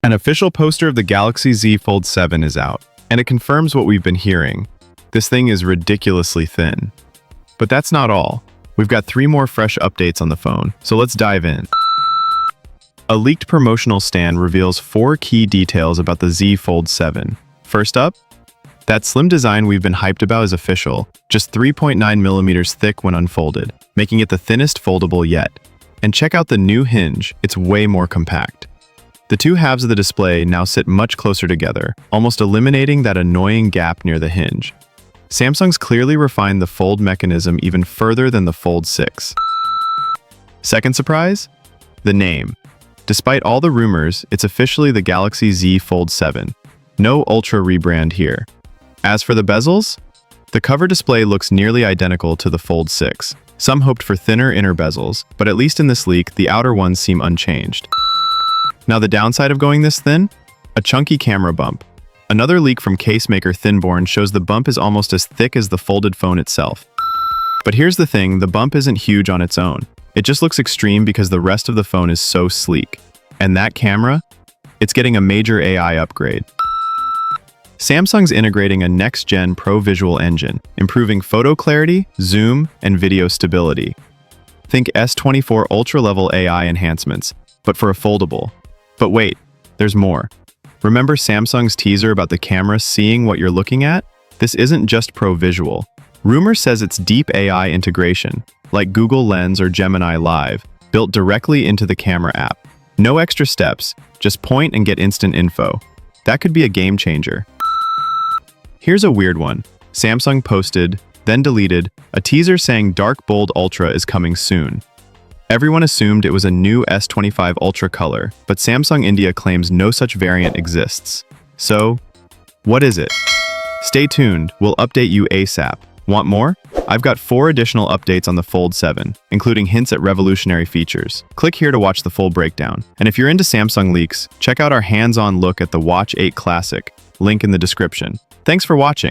An official poster of the Galaxy Z Fold 7 is out, and it confirms what we've been hearing. This thing is ridiculously thin. But that's not all. We've got 3 more fresh updates on the phone, so let's dive in. A leaked promotional stand reveals 4 key details about the Z Fold 7. First up, that slim design we've been hyped about is official, just 3.9 millimeters thick when unfolded, making it the thinnest foldable yet. And check out the new hinge, it's way more compact. The 2 halves of the display now sit much closer together, almost eliminating that annoying gap near the hinge. Samsung's clearly refined the fold mechanism even further than the Fold 6. Second surprise? The name. Despite all the rumors, it's officially the Galaxy Z Fold 7. No Ultra rebrand here. As for the bezels, the cover display looks nearly identical to the Fold 6. Some hoped for thinner inner bezels, but at least in this leak, the outer ones seem unchanged. Now the downside of going this thin? A chunky camera bump. Another leak from casemaker Thinborn shows the bump is almost as thick as the folded phone itself. But here's the thing, the bump isn't huge on its own. It just looks extreme because the rest of the phone is so sleek. And that camera? It's getting a major AI upgrade. Samsung's integrating a next-gen Pro Visual engine, improving photo clarity, zoom, and video stability. Think S24 Ultra-level AI enhancements, but for a foldable. But wait, there's more. Remember Samsung's teaser about the camera seeing what you're looking at? This isn't just Pro Visual. Rumor says it's deep AI integration, like Google Lens or Gemini Live, built directly into the camera app. No extra steps, just point and get instant info. That could be a game changer. Here's a weird one. Samsung posted, then deleted, a teaser saying Dark Bold Ultra is coming soon. Everyone assumed it was a new S25 Ultra color, but Samsung India claims no such variant exists. So, what is it? Stay tuned, we'll update you ASAP. Want more? I've got 4 additional updates on the Fold 7, including hints at revolutionary features. Click here to watch the full breakdown. And if you're into Samsung leaks, check out our hands-on look at the Watch 8 Classic, link in the description. Thanks for watching.